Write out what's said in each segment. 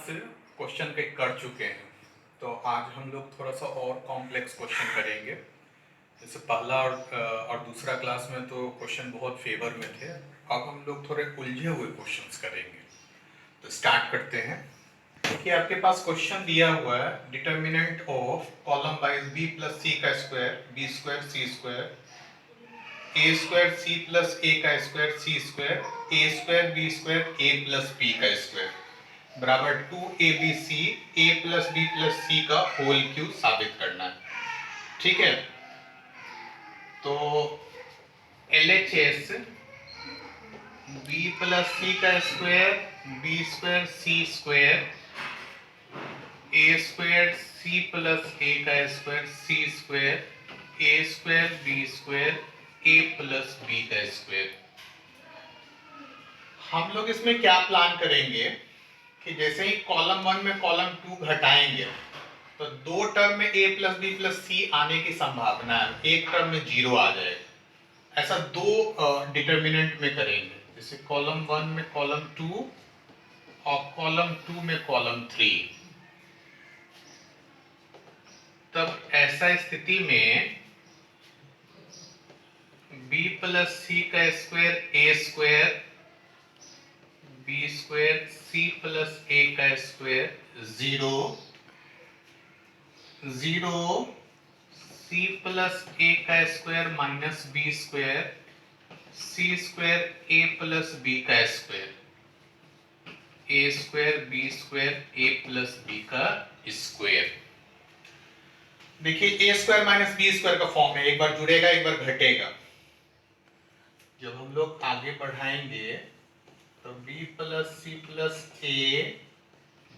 से क्वेश्चन के कर चुके हैं, तो आज हम लोग थोड़ा सा और कॉम्प्लेक्स क्वेश्चन करेंगे। जैसे पहला और दूसरा क्लास में तो क्वेश्चन बहुत फेवर में थे, अब हम लोग थोड़े उलझे हुए क्वेश्चंस करेंगे। तो स्टार्ट करते हैं। देखिए आपके पास क्वेश्चन दिया हुआ है, determinant of column wise B plus C का square B square C square A square C plus A का square C square A square B square A plus B का स्क्वायर बराबर 2abc a plus B plus C का whole cube साबित करना है। ठीक है, तो LHS b प्लस सी का square B square C square A square C plus A का square C square A square B square A plus B का स्क्वायर। हम लोग इसमें क्या प्लान करेंगे कि जैसे ही कॉलम 1 में कॉलम 2 घटाएंगे तो दो टर्म में a प्लस बी प्लस सी आने की संभावना है, एक टर्म में 0 आ जाएगा। ऐसा दो डिटर्मिनेंट में करेंगे, जैसे कॉलम 1 में कॉलम 2 और कॉलम 2 में कॉलम 3। तब ऐसा स्थिति में b प्लस सी का square a square B square C plus A का स्क्वायर 0 0 सी प्लस ए का square minus B square C square A plus B का square A square B square A plus B का square. देखिए A square minus B square का form है, एक बार जुड़ेगा एक बार घटेगा। जब हम लोग आगे बढ़ाएंगे तो B plus C plus A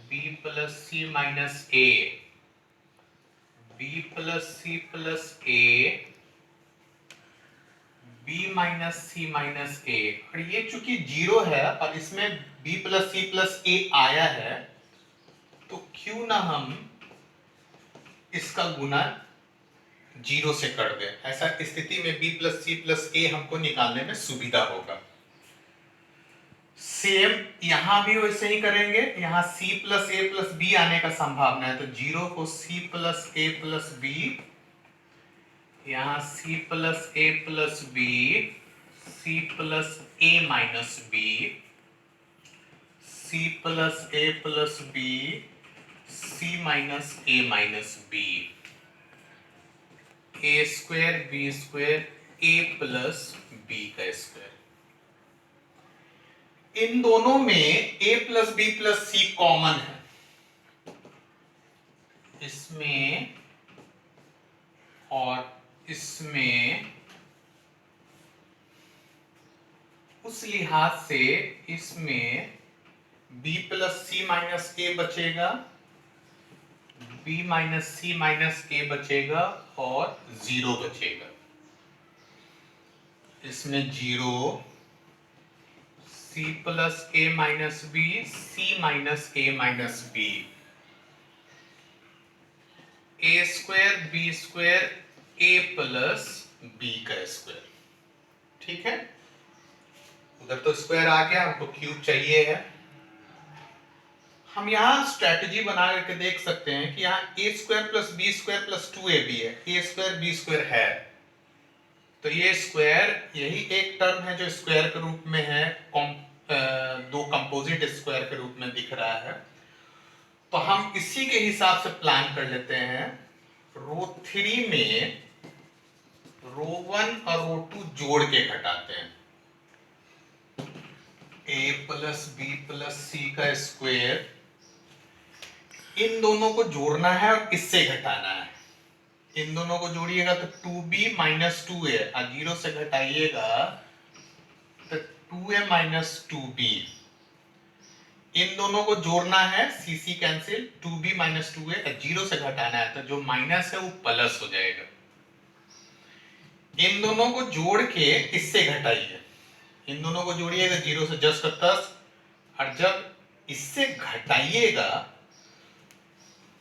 B plus C minus A B plus C plus A b minus C minus A, और ये चूंकि 0 है और इसमें b plus C plus A आया है, तो क्यों ना हम इसका गुना 0 से कर दें। ऐसा स्थिति में b प्लस सी प्लस ए हमको निकालने में सुविधा होगा। सेम यहां भी वैसे ही करेंगे, यहां c plus A plus B आने का संभावना है, तो 0 को c plus A plus B, यहां c plus A plus B c plus A minus B c plus A plus B c minus A minus B A square B square A plus B का square. इन दोनों में a plus B plus C common है, इसमें और इसमें, उस लिहाज से इसमें b प्लस सी माइनस ए बचेगा, b माइनस सी माइनस ए बचेगा और 0 बचेगा। इसमें 0 c plus A minus B C minus A minus B A square B square A plus B का स्क्वायर। ठीक है, उधर तो स्क्वायर आ गया, हमको क्यूब चाहिए है। हम यहाँ स्ट्रेटजी बना करके देख सकते हैं कि यहाँ A square plus B square plus 2ab है, ए स्क्वायर बी स्क्वायर है, तो ये स्क्वायर यही एक टर्म है जो स्क्वायर के रूप में है, दो कंपोजिट स्क्वायर के रूप में दिख रहा है। तो हम इसी के हिसाब से प्लान कर लेते हैं। रो 3 में रो 1 और रो 2 जोड़ के घटाते हैं। a plus B plus C का स्क्वायर, इन दोनों को जोड़ना है और इससे घटाना है। इन दोनों को जोड़िएगा तो 2b माइनस 2a, 0 से घटाइएगा तो 2a माइनस 2b। इन दोनों को जोड़ना है, सी कैंसिल, 2b माइनस 2a, 0 से घटाना है तो जो माइनस है वो प्लस हो जाएगा। इन दोनों को जोड़ के इससे घटाइए, इन दोनों को जोड़िएगा 0 से जस्ट 10, और जब इससे घटाइएगा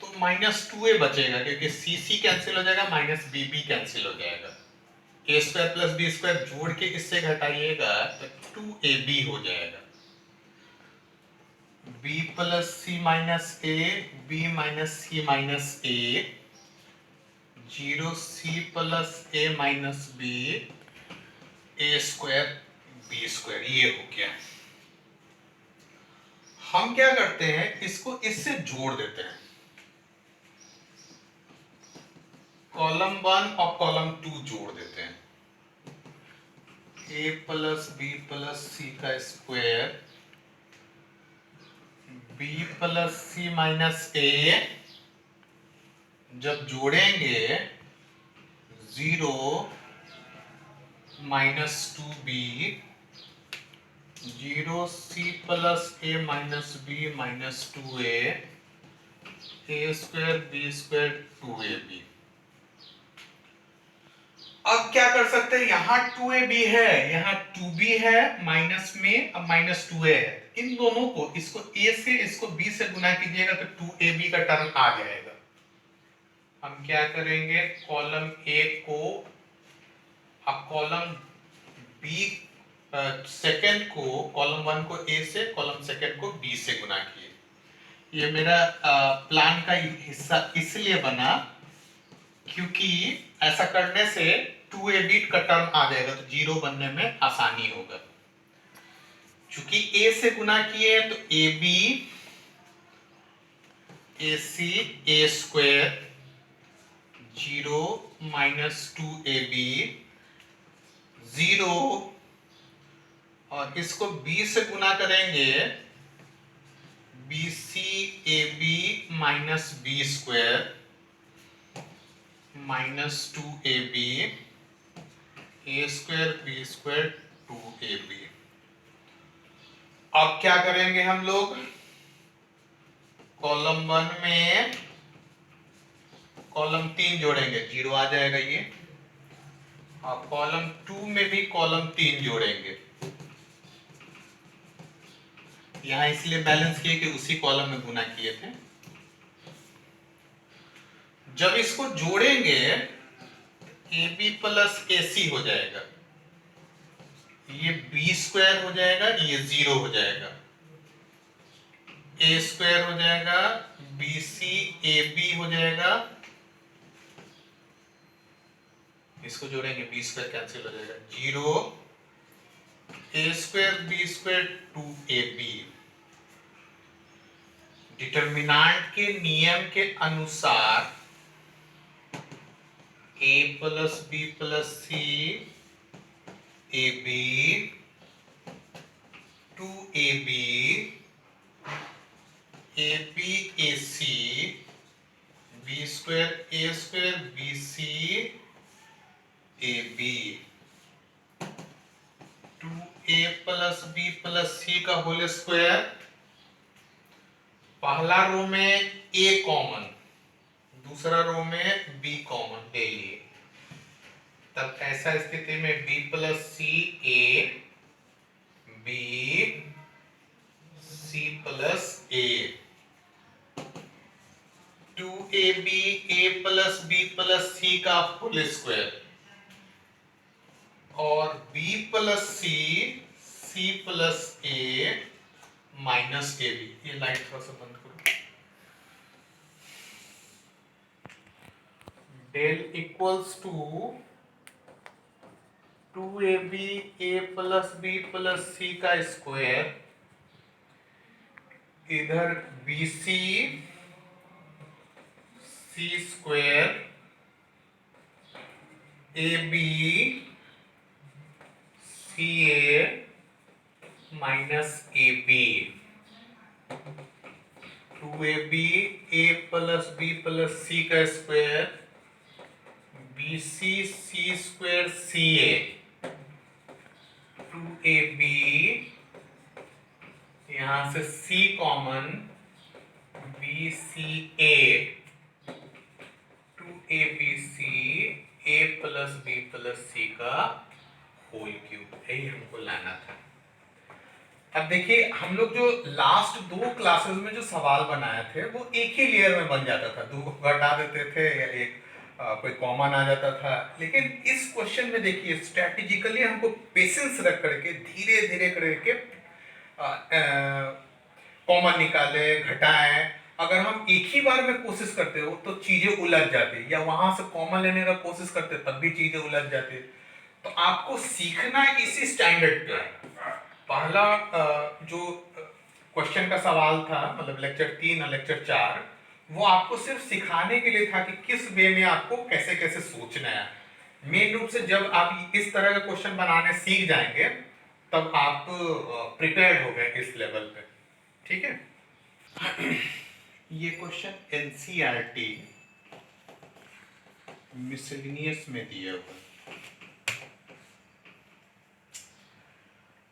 तो माइनस 2a बचेगा, क्योंकि सी कैंसिल हो जाएगा, माइनस बी कैंसिल हो जाएगा। ए स्क्वायर प्लस बी स्क्वायर जोड़ के इससे घटाइएगा तो 2ab हो जाएगा। B plus C minus A, B minus C minus A, 0 C plus A minus B, A square B square, ये हो गया। हम क्या करते हैं, इसको इससे जोड़ देते हैं, कॉलम 1 और कॉलम 2 जोड़ देते हैं, ए प्लस बी प्लस सी का square, B plus C minus ए, जब जोड़ेंगे 0 minus 2b, 0 C plus A minus B minus 2a, A square B square 2ab। अब क्या कर सकते हैं, यहां 2ab है, यहां 2b है, माइनस में अब माइनस 2a है, इन दोनों को, इसको a से इसको b से गुना कीजिएगा तो 2ab का टर्म आ जाएगा। हम क्या करेंगे, कॉलम a को, अब कॉलम b सेकेंड को, कॉलम 1 को a से, कॉलम सेकेंड को b से गुना किए। ये मेरा प्लान का हिस्सा इसलिए बना क्योंकि ऐसा करने से 2ab का टर्म आ जाएगा तो 0 बनने में आसानी होगा। चूंकि a से गुना किए तो ab, ac, a square, 0 minus 2ab, 0, और इसको b से गुना करेंगे, bc ab minus B square minus 2ab, a square B square 2ab। अब क्या करेंगे हम लोग, कॉलम 1 में कॉलम 3 जोड़ेंगे, 0 आ जाएगा ये, और कॉलम 2 में भी कॉलम 3 जोड़ेंगे, यहां इसलिए बैलेंस किए कि उसी कॉलम में गुना किए थे। जब इसको जोड़ेंगे ab प्लस ac हो जाएगा, ये b स्क्वायर हो जाएगा, ये 0 हो जाएगा, a स्क्वायर हो जाएगा, bc ab हो जाएगा, इसको जोड़ेंगे b स्क्वायर कैंसिल हो जाएगा, 0 a square b square 2ab। Determinant के नियम के अनुसार a plus B plus C ab, 2ab, ab ac, b square a square bc ab, 2a plus B plus C का होल स्क्वायर, पहला रो में a common, दूसरा रो में b कॉमन ले लिए, तब ऐसा स्थिति में b plus C a, b c plus a, 2ab a plus b plus C का होल स्क्वायर, और b plus C, c plus a minus ab। ये लाइट थोड़ा सा बंद करो। Del equals to 2ab a plus b plus c का square, इधर bc c square, ab ca minus ab, 2ab a plus b plus c का square, bc c square ca, 2ab, यहां से c common, bca, 2abc a plus b plus c का whole cube, यही हमको लाना था। अब देखिए, हम लोग जो लास्ट 2 क्लासेस में जो सवाल बनाए थे वो एक ही लेयर में बन जाता था, 2 घटा देते थे या एक कोई कॉमन आ जाता था। लेकिन इस क्वेश्चन में देखिए, स्ट्रेटेजिकली हमको पेशेंस रख करके धीरे धीरे करके कॉमन निकाले, घटाएं। अगर हम एक ही बार में कोशिश करते हो तो चीजें उलझ जाती, या वहां से कॉमन लेने का कोशिश करते तब भी चीजें उलझ जाती। तो आपको सीखना इसी स्टैंडर्ड पे है। पहला जो क्वेश्चन का सवाल था, मतलब लेक्चर 3 और लेक्चर 4, वो आपको सिर्फ सिखाने के लिए था कि किस वे में आपको कैसे कैसे सोचना है। मेन रूप से जब आप इस तरह का क्वेश्चन बनाने सीख जाएंगे तब आप प्रिपेयर्ड हो गए इस लेवल पे। ठीक है। ये क्वेश्चन एनसीईआरटी मिसलिनियस में दिया हुआ।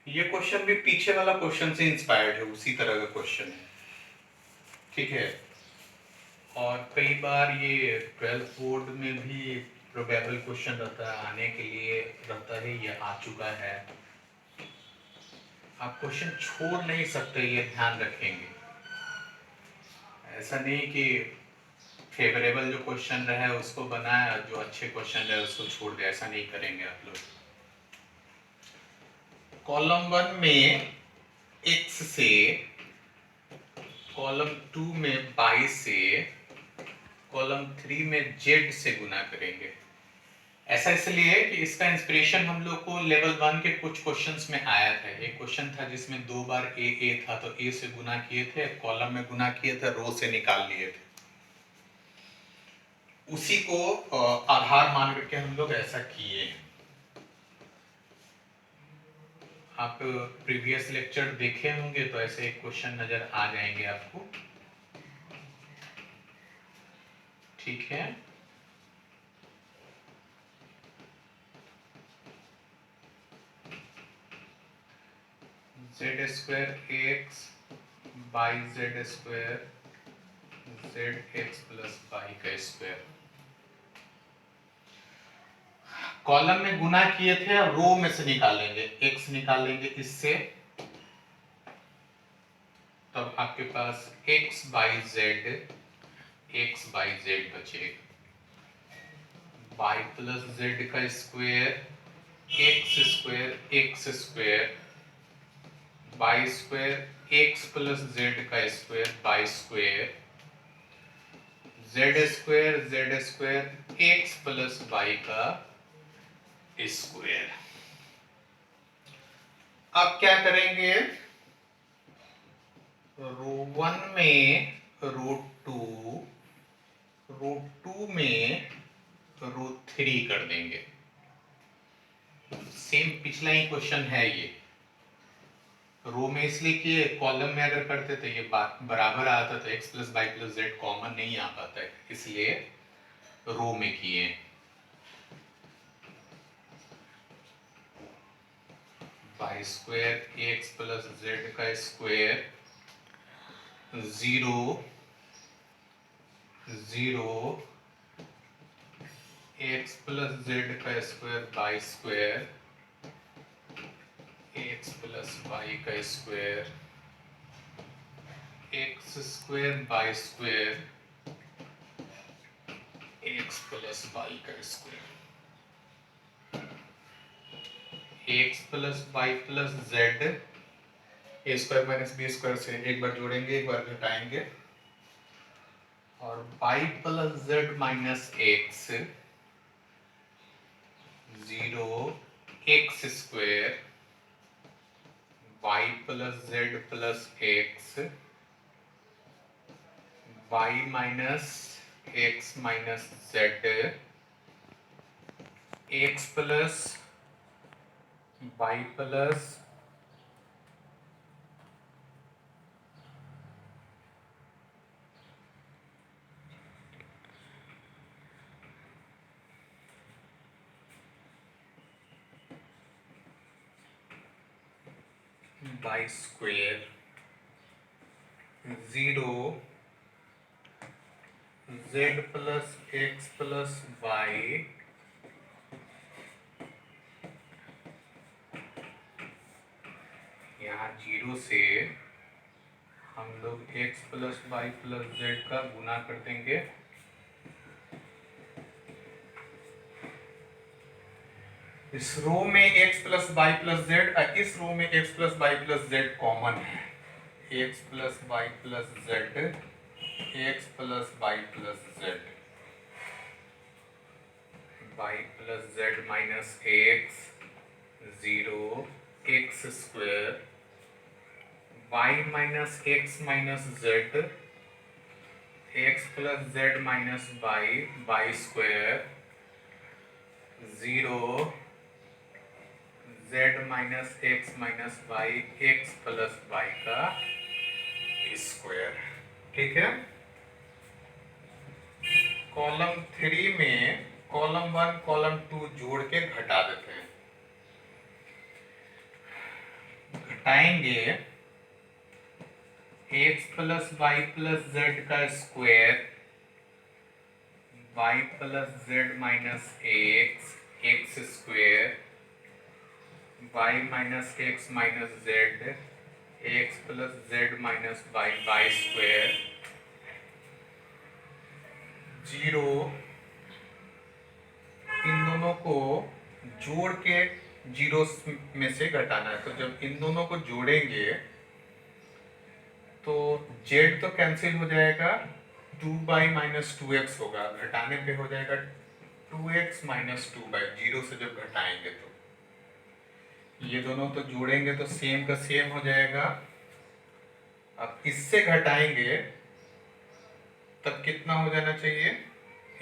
ये क्वेश्चन भी पीछे वाला क्वेश्चन से इंस्पायर्ड है, उसी तरह का क्वेश्चन है। ठीक है। और कई बार ये 12th बोर्ड में भी प्रोबेबल क्वेश्चन रहता है, आने के लिए रहता है, ये आ चुका है। आप क्वेश्चन छोड़ नहीं सकते, ये ध्यान रखेंगे। ऐसा नहीं कि फेवरेबल जो क्वेश्चन रहे उसको बनाए और जो अच्छे क्वेश्चन रहे उसको छोड़ दे, ऐसा नहीं करेंगे आप लोग। कॉलम 1 में x से, कॉलम 2 में 22 से, कॉलम 3 में z से गुना करेंगे। ऐसा इसलिए कि इसका इंस्पिरेशन हम लोग को लेवल 1 के कुछ क्वेश्चंस में आया था। एक क्वेश्चन था जिसमें 2 बार a था, तो a से गुना किए थे, कॉलम में गुना किए थे, रो से निकाल लिए थे। उसी को आधार मान करके हम लोग ऐसा किए हैं। आप प्रीवियस लेक्चर देखे होंगे तो ऐसे एक क्वेश्चन नजर आ जाएंगे आपको। ठीक है। Z square x by Z square Z x plus by का स्क्वायर। कॉलम में गुना किए थे, अब रो में से निकालेंगे, x निकालेंगे इससे, तब आपके पास x बाई जेड बचेगा। y प्लस जेड का square x square by square x plus Z का square by square Z square x plus Y का स्क्वायर। अब क्या करेंगे, रो 1 में रो 2 में रो 3 कर देंगे। सेम पिछला ही क्वेश्चन है ये। रो में इसलिए कि कॉलम में अगर करते तो ये बराबर आता, तो x plus Y plus z common नहीं आ पाता है, इसलिए रो में किए। Y square x plus Z का स्क्वायर 0 एक्स प्लस जेड का square by square x plus Y का square x square by square x plus Y का square. X plus Y plus z, a square minus B square से एक बार जोड़ेंगे, एक बार घटाएंगे, और y plus Z minus x 0 X square y plus z plus x y minus x minus Z x plus Y plus y square 0 z plus x plus y यहाँ 0 से हम लोग x plus Y plus Z का गुना कर देंगे। इस row में x plus Y plus z और इस रो में x plus Y plus z common है, x plus Y plus Z, x plus Y plus z, y plus Z minus x, 0 X square, Y minus x minus Z, x plus Z minus Y, Y square, 0 Z minus x minus Y, X plus Y का square. ठीक है। Column 3 में column 1 column 2 जोड़ के घटा देते हैं। घटाएंगे x plus Y plus Z का square, y plus Z minus x, x square, Y minus x minus Z, x plus Z minus Y, Y square, 0 इन दोनों को जोड़ के जीरो में से घटाना है। तो जब इन दोनों को जोड़ेंगे तो z तो कैंसिल हो जाएगा, 2y माइनस 2x होगा, घटाने पे हो जाएगा 2x माइनस 2y, जीरो से जब घटाएंगे तो ये दोनों तो जोड़ेंगे तो सेम का सेम हो जाएगा। अब इससे घटाएंगे तब कितना हो जाना चाहिए,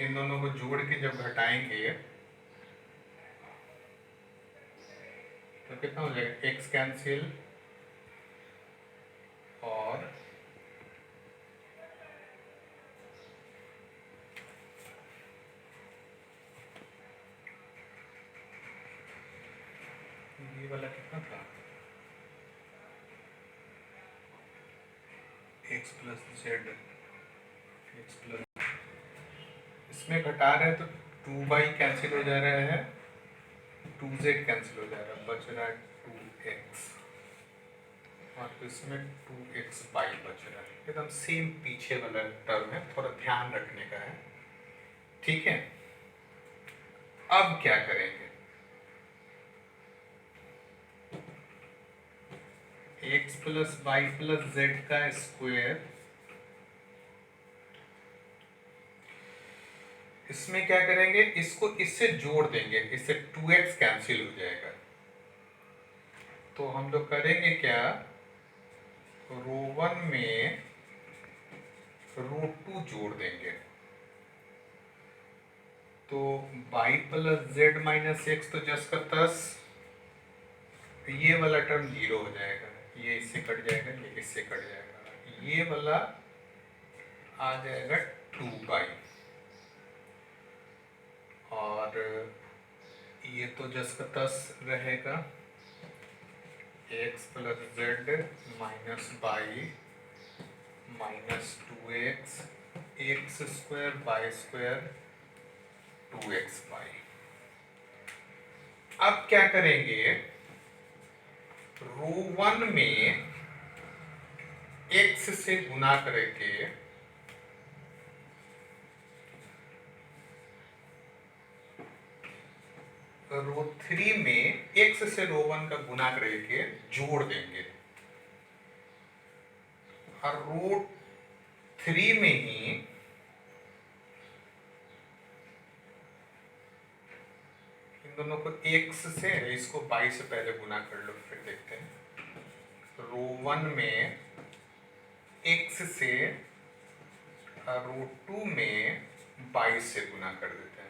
इन दोनों को जोड़ के जब घटाएंगे तो कितना हो जाएगा, x कैंसिल और ये वाला कितना था, x plus Z, x plus, इसमें घटा रहे हैं तो 2y कैंसिल हो जा रहा है, 2z कैंसिल हो जा रहा है, बच रहा है 2x, और इसमें 2xy बच रहा है। एकदम सेम पीछे वाला टर्म है, थोड़ा ध्यान रखने का है। ठीक है। अब क्या करेंगे, x plus Y plus Z का स्क्वायर, इसमें क्या करेंगे, इसको इससे जोड़ देंगे, इससे 2x कैंसिल हो जाएगा। तो हम लोग करेंगे क्या, रो 1 में रो 2 जोड़ देंगे तो y plus Z minus x तो जस का तस, ये वाला टर्म 0 हो जाएगा, ये इससे कट जाएगा, ये इससे कट जाएगा, ये वाला आ जाएगा 2y, और ये तो जस का तस रहेगा, x plus Z minus Y minus 2x, X square Y square 2xy। अब क्या करेंगे, रो 1 में x से गुना करके रो 3 में x से रो 1 का गुना करके जोड़ देंगे, और रो 3 में ही इन दोनों को x से, इसको y से पहले गुना कर लो फिर देखते हैं। रो 1 में x से, रो 2 में y से गुना कर देते हैं।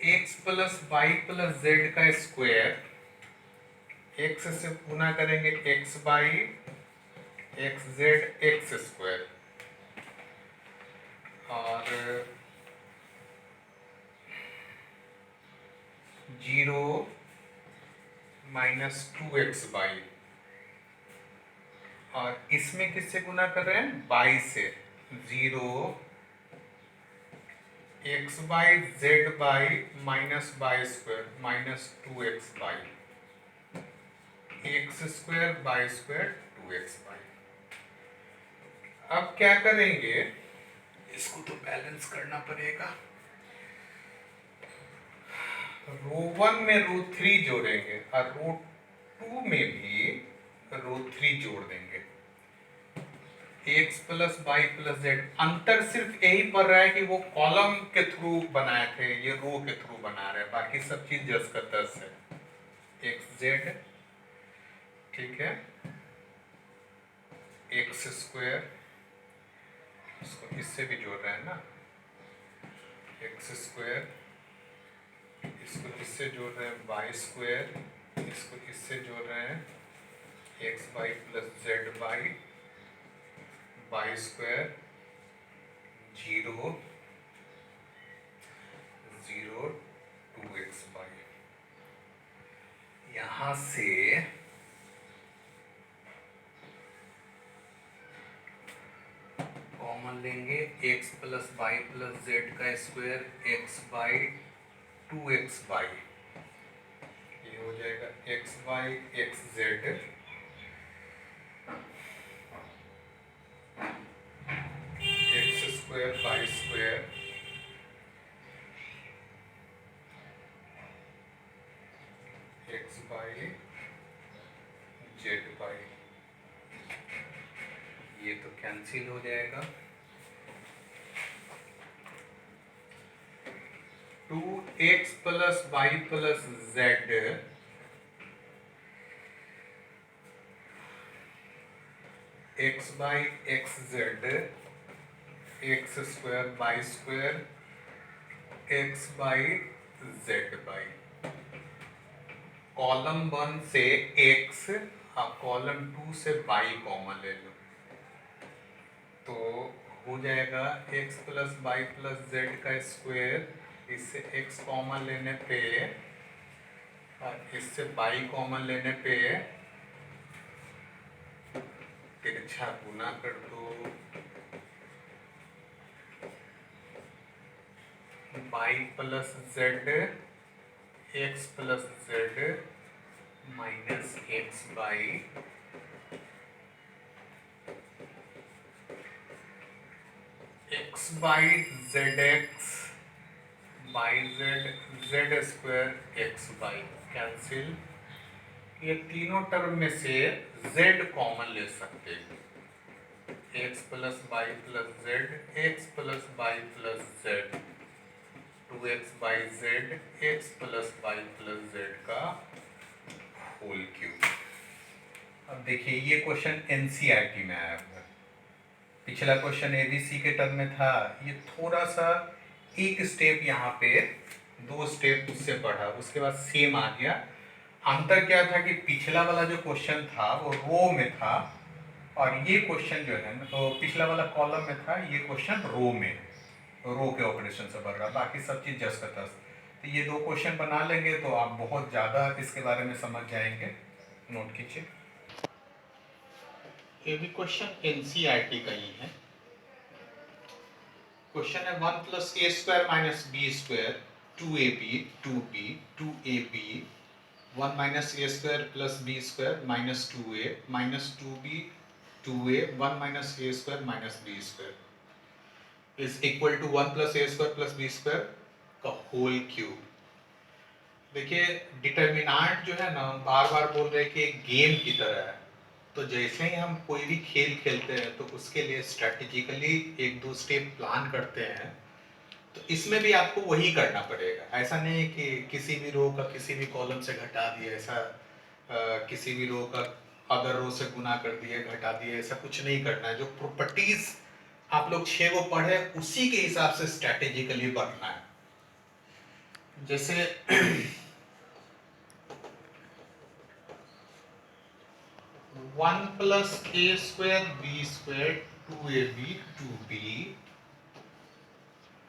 x plus Y plus Z का स्क्वायर, x से गुना करेंगे X Y, x Z x square, और 0 माइनस 2xy, और इसमें किससे गुना कर रहे हैं, y से, 0 X by Z by minus Y square minus 2xy, X square by square 2xy। अब क्या करेंगे, इसको तो बैलेंस करना पड़ेगा, रो 1 में रो 3 जोड़ेंगे और रो 2 में भी रो 3 जोड़ देंगे, X plus Y plus Z. अंतर सिर्फ यही पड़ रहा है कि वो कॉलम के थ्रू बनाए थे, ये रो के थ्रू बना रहे हैं, बाकी सब चीज जस का तस है। एक्स जेड, ठीक है, एक्स स्क्वायर, इसको इससे भी जोड़ रहे हैं ना, एक्स स्क्वायर, इसको इससे जोड़ रहे हैं वाई स्क्वायर, इसको इससे जोड़ रहे हैं x y plus z y, Y square, 0 0 2x y. यहां से कॉमन लेंगे, x plus Y plus Z का square, x by 2x y, ये हो जाएगा x Y x Z, x square Y square, x by Z by, ये तो cancel हो जाएगा। 2x plus Y plus Z, x by x Z, x square by square, x by Z by. Column 1 से x और column 2 से y common ले लो, तो हो जाएगा x plus Y plus Z का स्क्वायर, इससे x कॉमन लेने पे और इससे y कॉमन लेने पे तिरछा गुना कर दो, y plus Z x plus Z minus x by x by Z x by Z, Z square x by, cancel. ये तीनों टर्म में से z कॉमन ले सकते हैं, X plus Y plus Z, x plus Y plus Z, 2x by Z, x plus Y plus Z का whole cube. अब देखिए ये क्वेश्चन एनसीईआरटी में आया हुआ है, पिछला क्वेश्चन एबीसी के टर्म में था, ये थोड़ा सा एक स्टेप यहाँ पे 2 स्टेप उससे बढ़ा, उसके बाद सेम आ गया। अंतर क्या था कि पिछला वाला जो क्वेश्चन था वो रो में था और ये क्वेश्चन जो है तो पिछला वाला कॉलम में था, ये क्वेश्चन रो में, रो के ऑपरेशन से बढ़ रहा, बाकी सब चीज जस का तस। तो ये 2 क्वेश्चन बना लेंगे तो आप बहुत ज़्यादा इसके बारे में समझ जाएंगे। नोट कीजिए, ये भी क्वेश्चन एनसीईआरटी का ही है। क्वेश्चन है 1 plus A square minus B square 2ab 2b 2ab 1 minus A square plus B square minus 2a minus 2b 2a 1 minus A square minus B square is equal to 1 plus A square plus B square का whole cube. देखिए determinant जो है ना, बार बार बोल रहे हैं कि एक गेम की तरह है, तो जैसे ही हम कोई भी खेल खेलते हैं तो उसके लिए स्ट्रेटेजिकली 1-2 स्टेप प्लान करते हैं, तो इसमें भी आपको वही करना पड़ेगा। ऐसा नहीं है कि किसी भी रो का किसी भी कॉलम से घटा दिए, ऐसा किसी भी रो का अदर रो से गुना कर दिए घटा दिए, ऐसा कुछ नहीं करना है। जो प्रॉपर्टीज आप लोग 6 वो पढ़े उसी के हिसाब से स्ट्रेटेजिकली बढ़ना है। जैसे 1 प्लस ए square B square 2ab 2b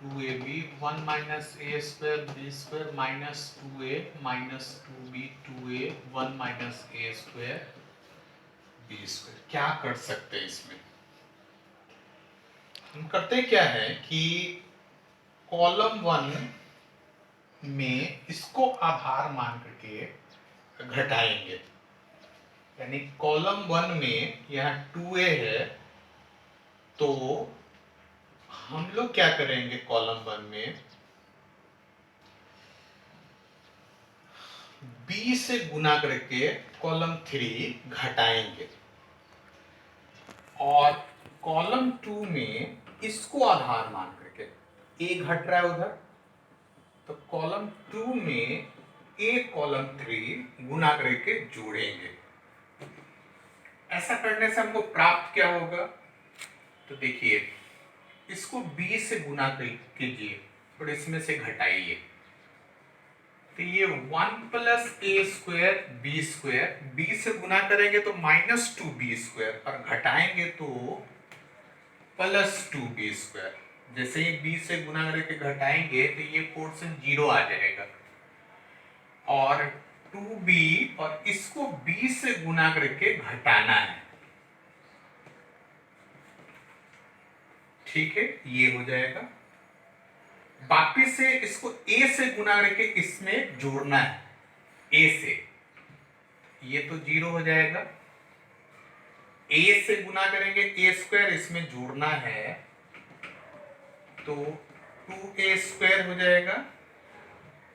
2ab 1 minus ए square B square minus 2a minus 2b 2a 1 minus ए स्क्वायर बी स्क्वायर। क्या कर सकते हैं इसमें? हम करते क्या है कि कॉलम 1 में इसको आधार मान करके घटाएंगे, यानी कॉलम 1 में यहाँ 2a है, तो हम लोग क्या करेंगे कॉलम 1 में b से गुना करके कॉलम 3 घटाएंगे और कॉलम 2 में इसको आधार मान करके a घट रहा है उधर, तो कॉलम 2 में a कॉलम 3 गुना करके जोड़ेंगे। ऐसा करने से हमको प्राप्त क्या होगा, तो देखिए इसको b से गुना कीजिए और इसमें से घटाइए, तो ये 1 प्लस ए स्क्वायर बी स्क्वायर, बी से गुना करेंगे तो -2b² और घटाएंगे तो +2b²। जैसे ही b से गुना करके घटाएंगे तो ये पोर्शन 0 आ जाएगा और 2b और इसको b से गुना करके घटाना है। ठीक है, ये हो जाएगा। वापिस से इसको a से गुना करके इसमें जोड़ना है, a से, ये तो 0 हो जाएगा। a से गुना करेंगे a² इसमें जोड़ना है तो 2a² हो जाएगा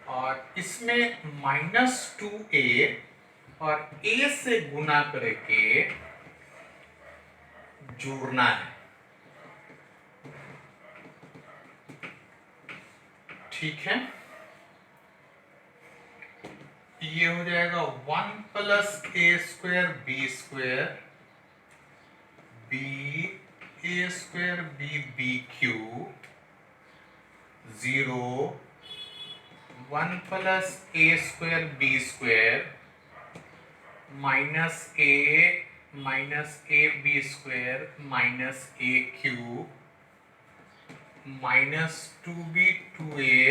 और इसमें -2a और a से गुना करके जोड़ना है। ठीक है, ये हो जाएगा 1 plus a² b² a² b³ 0 1 plus a² b² minus a ab² minus a³ -2b 2a।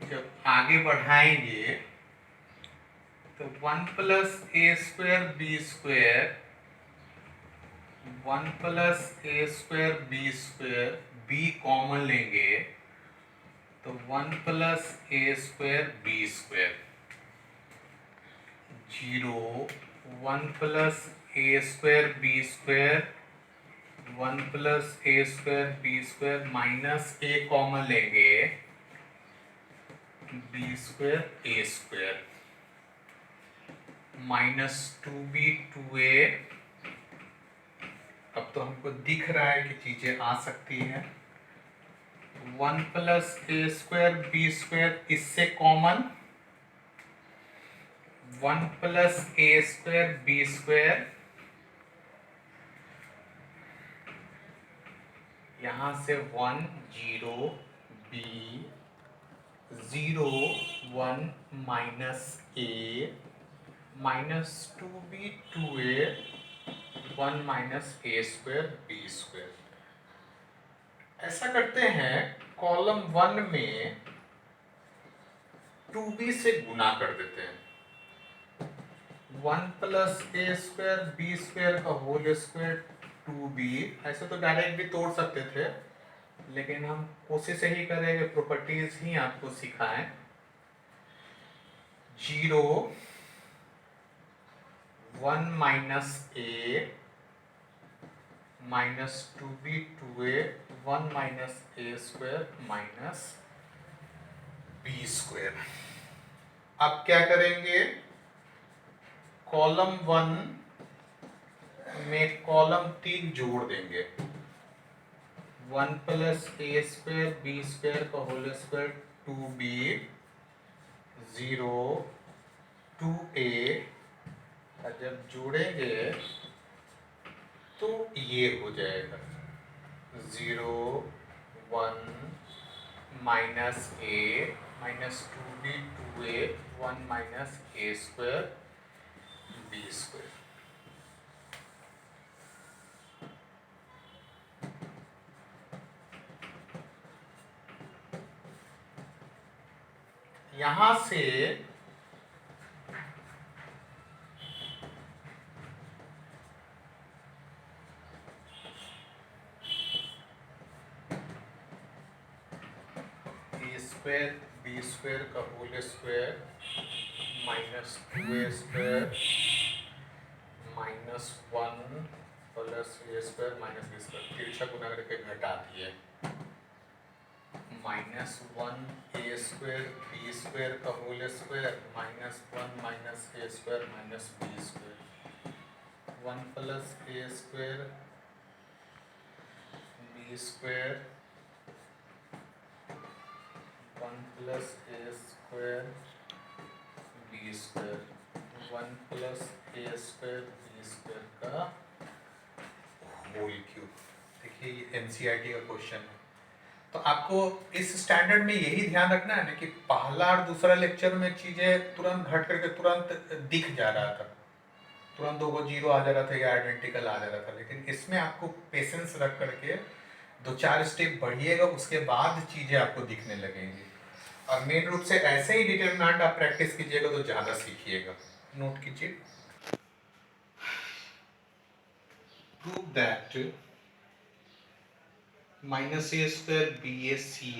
जब आगे बढ़ाएंगे तो 1 plus a² b² 1 plus a² b² b common लेंगे तो 1 plus a² b² 0 1 plus a² b² 1 plus a² b² minus a common लेंगे b² a² -2b 2a। अब तो हमको दिख रहा है कि चीजें आ सकती हैं। 1 प्लस a² b² इससे कॉमन 1 प्लस a² b² यहां से 1 0 b 0 1 minus a -2b 2a 1 minus a² b²। ऐसा करते हैं, कॉलम 1 में 2b से गुना कर देते हैं। 1 प्लस a² b² का होल स्क्वायर 2b, ऐसे तो डायरेक्ट भी तोड़ सकते थे लेकिन हम कोशिश यही करेंगे प्रॉपर्टीज ही आपको सिखाएं। 0 1 minus a -2b 2a 1 minus a² minus b²। अब क्या करेंगे, कॉलम 1 में कॉलम 3 जोड़ देंगे। 1 प्लस a² b² का होल स्क्वायर 2b 0 2a, और जब जोड़ेंगे तो ये हो जाएगा 0 1 minus a -2b 2a 1 minus a² b²। यहां से a² b² का whole square -2a² -1 plus a² minus b², तिरछा गुना करके घटा दिए minus one a square B square का whole square minus one minus ए square minus B square, one plus ए square B square one plus ए square B square, one plus ए square B square का whole cube. देखिए ये NCERT का question है। तो आपको इस standard में यही ध्यान रखना है ना कि पहला और दूसरा लेक्चर में चीजें तुरंत घट करके तुरंत दिख जा रहा था, तुरंत दो को जीरो आ जा रहा था या आइडेंटिकल आ जा रहा था, लेकिन इसमें आपको पेशेंस रख करके दो चार स्टेप बढ़िएगा, उसके बाद चीजें आपको दिखने लगेंगी। और मेन रूप से ऐसे ही डिटरमिनेंट आप प्रैक्टिस कीजिएगा तो ज्यादा सीखिएगा। नोट कीजिए, prove that minus A square B A C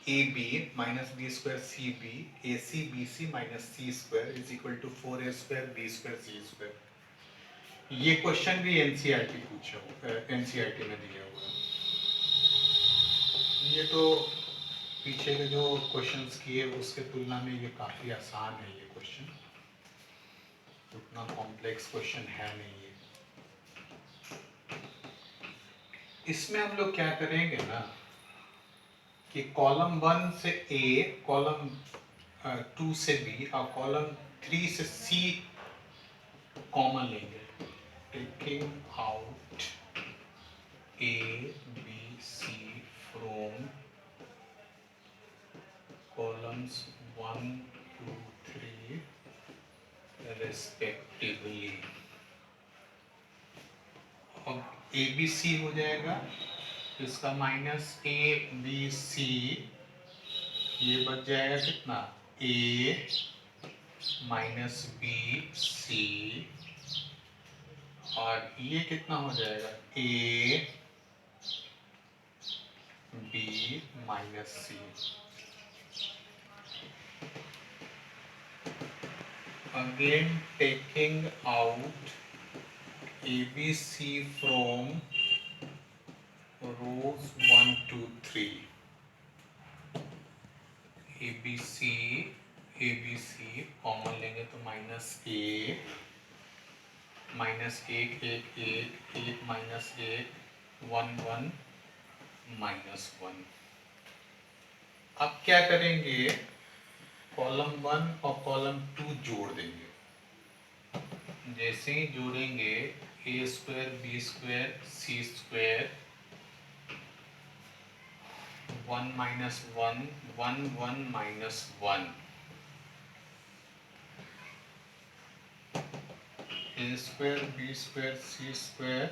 A B minus B square C B A C B C minus C square is equal to four A square B square C square. ये question भी NCERT पूछा, NCERT में दिया हुआ है। ये तो पीछे के जो क्वेश्चंस किए उसके तुलना में ये काफ़ी आसान है। ये क्वेश्चन उतना कॉम्प्लेक्स क्वेश्चन है नहीं ये। इसमें हम लोग क्या करेंगे ना कि कॉलम 1 से ए, कॉलम 2 से बी और कॉलम 3 से सी कॉमन लेंगे, taking out A B C from columns 1 2 3 respectively. अब ए बी सी हो जाएगा, तो इसका माइनस ए बी सी, ये बच जाएगा कितना, ए माइनस बी सी, और ये कितना हो जाएगा, A B minus C. Again taking out A B C from rows 1 2 3, A B C common लेंगे तो माइनस ए माइनस एक एक एक एक माइनस एक वन वन माइनस वन। अब क्या करेंगे, कॉलम 1 और कॉलम 2 जोड़ देंगे। जैसे ही जोड़ेंगे a square B square C square, one minus one one one minus one, a square B square C square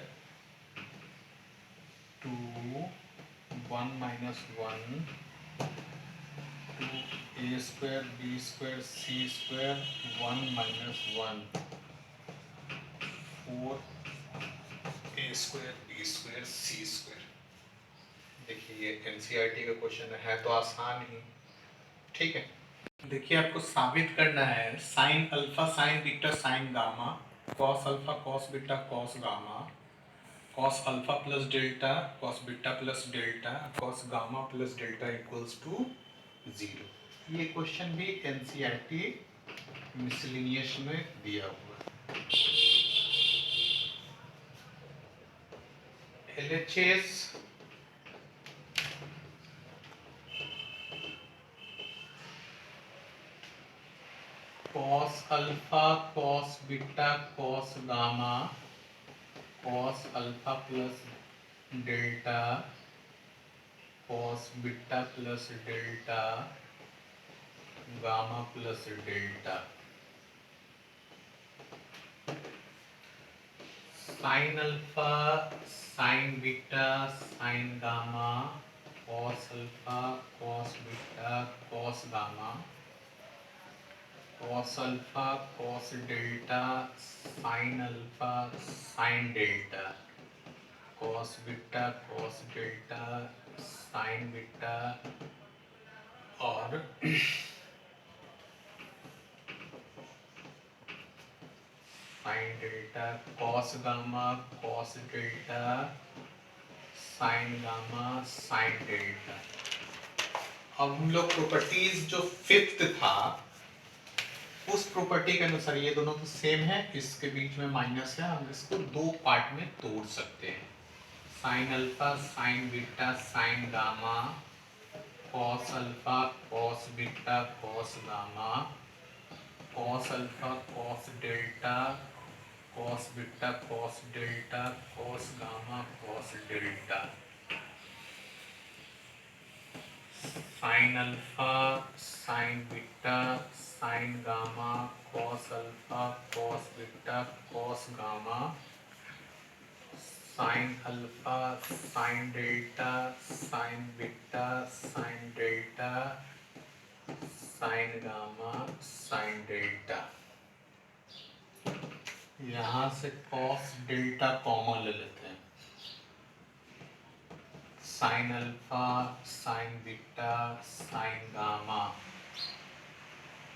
two one minus one two a square B square C square one minus one four A square B square C square. देखिए ये NCERT का question है तो आसान ही, ठीक है। देखिए आपको साबित करना है sine alpha sine beta sine gamma cos alpha cos beta cos gamma cos alpha plus delta cos beta plus delta cos gamma plus delta equals to 0। ये क्वेश्चन भी एनसीईआरटी मिसलेनियस में दिया हुआ है। LHS cos alpha cos beta cos gamma cos alpha plus delta cos beta plus delta gamma plus delta, sine alpha sine beta sine gamma cos alpha cos beta cos gamma cos alpha cos delta sine alpha sine delta cos beta cos delta sine beta और sine delta cos gamma cos delta sine gamma sine delta. अब हम लोग properties जो fifth था उस property के अनुसार ये दोनों तो सेम है, इसके बीच में माइनस है, हम इसको दो पार्ट में तोड़ सकते हैं। Sign alpha sine beta sine gamma, cos alpha cos beta cos gamma, cos alpha cos delta cos beta cos delta cos gamma cos delta, sine alpha sine beta sine gamma cos alpha cos beta cos gamma, sign alpha sine delta sine beta sine delta sine gamma sine delta. यहां से cos delta common ले लेते हैं, sign alpha sine beta sine gamma,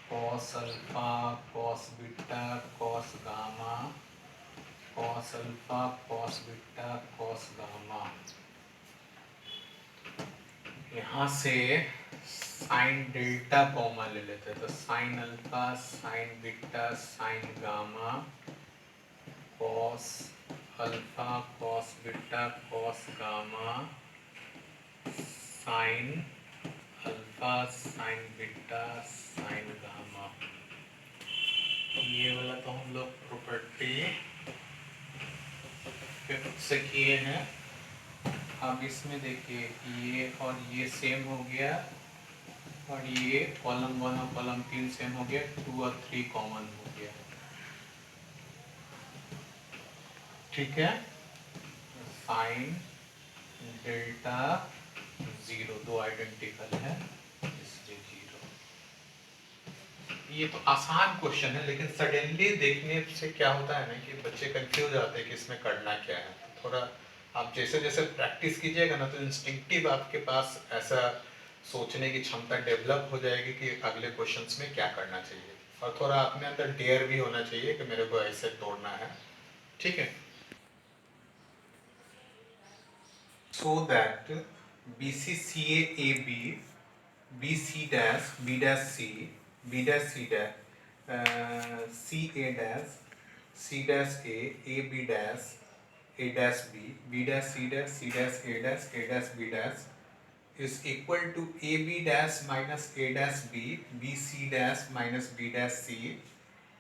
cos alpha cos beta cos gamma, cos alpha cos beta cos gamma. यहाँ से sine delta common ले लेते हैं, तो sign alpha sine beta sine gamma, cos alpha cos beta cos gamma, sign alpha sine beta sine gamma. ये वाला तो हम लोग प्रॉपर्टी फिफ्थ से किए हैं। अब इसमें देखिए ये और ये सेम हो गया, और ये कॉलम 1 और कॉलम 3 सेम हो गया, 2 और 3 कॉमन हो गया। ठीक है, साइन डेल्टा 0 दो आइडेंटिकल है, इसलिए 0। ये तो आसान क्वेश्चन है, लेकिन सडनली देखने से क्या होता है ना कि बच्चे कंफ्यूज आते हैं कि इसमें करना क्या है। तो थोड़ा आप जैसे जैसे प्रैक्टिस कीजिएगा ना, तो इंस्टिंक्टिव आपके पास ऐसा सोचने की क्षमता डेवलप हो जाएगी कि अगले क्वेश्चंस में क्या करना चाहिए, और थोड़ा अपने अंदर डेयर भी होना चाहिए कि मेरे को ऐसे तोड़ना है। ठीक है, so that b c c A b, b C dash b dash C, b dash C dash c A dash C dash A B dash A dash b, b dash C dash A dash b dash is equal to a B dash minus a dash B C dash minus b dash c,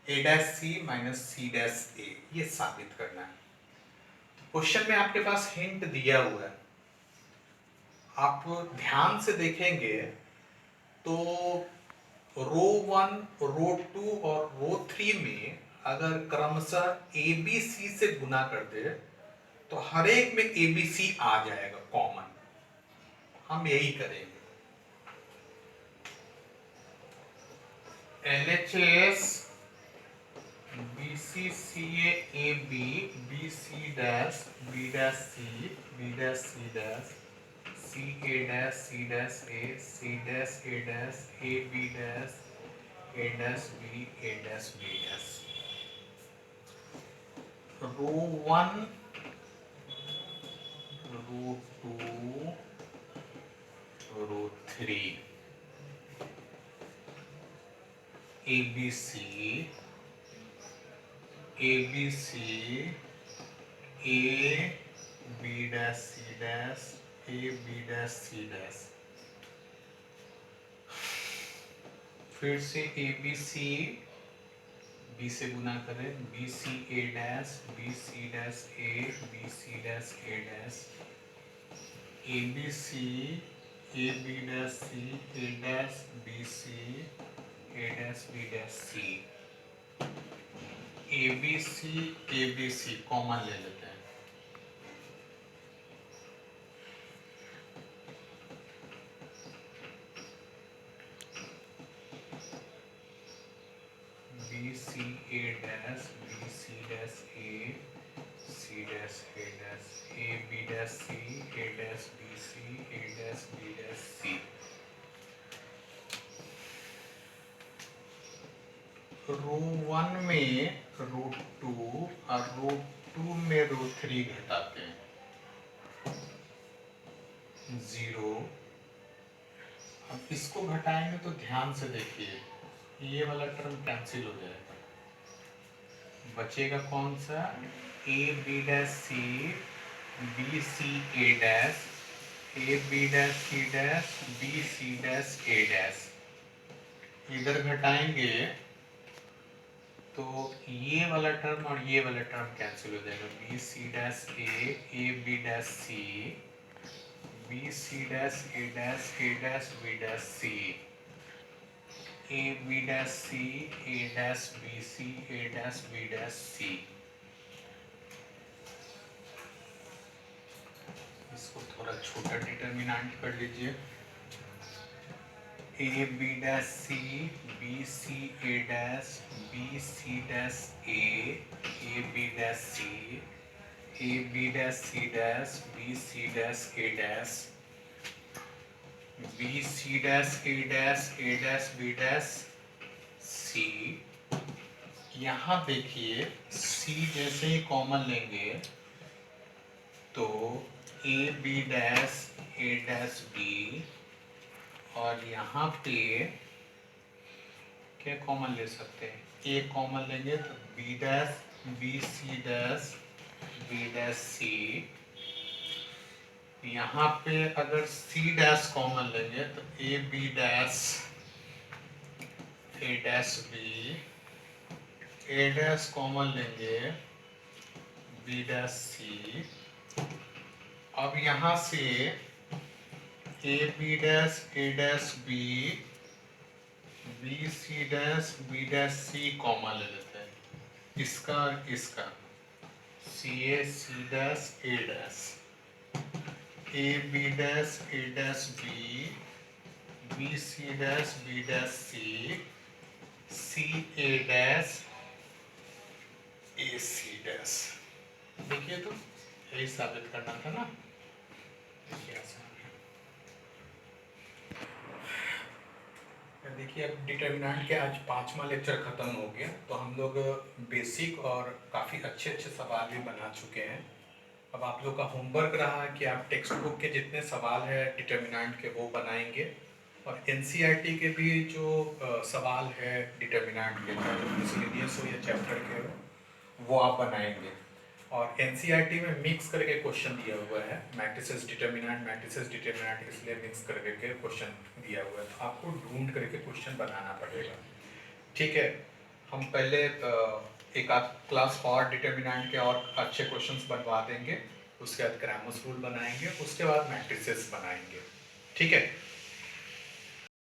A dash c minus c dash a. ये साबित करना है। तो question में आपके पास hint दिया हुआ है, आप ध्यान से देखेंगे तो रो 1 रो 2 और रो 3 में अगर क्रमशः ए बी सी से गुना कर दे तो हर एक में ए बी सी आ जाएगा कॉमन। हम यही करेंगे। LHS BCCA AB BC dash B dash C B dash C dash C A dash C dash A C dash A dash A B dash A dash B A dash B dash। Row 1 row 2 row 3 ABC ABC A B dash C dash A B dash C dash, फिर से a B C B से गुना करें, b C A dash B C dash A B C dash A dash, A B C A B dash c A dash B C A dash b dash c, A B C common ले लेते हैं। B C A dash B C dash a c dash A dash A B dash c A dash B C A dash b dash c. Row 1 में रो 2 और रो 2 में रो 3 घटाते हैं 0, अब इसको घटाएंगे तो ध्यान से देखिए, ये वाला टर्म कैंसिल हो जाएगा, बचेगा कौन सा, A B dash C B C A dash, A B dash C dash B C dash A dash. इधर घटाएंगे तो ये वाला टर्म और ये वाला टर्म कैंसिल हो जाएगा, b C dash A B dash C B C dash A dash b dash c, A B dash c A dash B C A dash b dash c. इसको थोड़ा छोटा determinant कर लीजिए, a B dash C B C A dash B C dash A B dash c A B dash C dash B C dash A dash B C dash A dash b dash c. यहाँ देखिए C जैसे ही common लेंगे तो A B dash A dash B, और यहाँ पे क्या कॉमन ले सकते हैं, ए कॉमन लेंगे तो b dash B C dash b dash c. यहाँ पे अगर सी डैश कॉमन लेंगे तो A B dash A dash b, a dash common लेंगे बी डैश सी। अब यहाँ से a B dash b b C dash c common ले लेते हैं, इसका और इसका, c dash A dash, A B dash b b C dash c c A dash a c dash. देखिए तो यही साबित करना था ना, देखिए अब डिटर्मिनेंट के आज 5वां लेक्चर खत्म हो गया, तो हम लोग बेसिक और काफ़ी अच्छे अच्छे सवाल भी बना चुके हैं। अब आप लोग का होमवर्क रहा है कि आप टेक्स्ट बुक के जितने सवाल है डिटर्मिनेंट के वो बनाएंगे, और एनसीईआरटी के भी जो सवाल है डिटर्मिनेंट के, मिसलेनियस हो या चैप्टर के हो, वो आप बनाएंगे। और एनसीईआरटी में मिक्स करके क्वेश्चन दिया हुआ है, मैट्रिसेस डिटर्मिनेंट इसलिए मिक्स करके के क्वेश्चन दिया हुआ है, तो आपको ढूंढ करके क्वेश्चन बनाना पड़ेगा। ठीक है, हम पहले एक आध क्लास और डिटर्मिनेंट के और अच्छे क्वेश्चंस बनवा देंगे, उसके बाद ग्रामर रूल बनाएंगे, उसके बाद मैट्रिसेस बनाएंगे। ठीक है।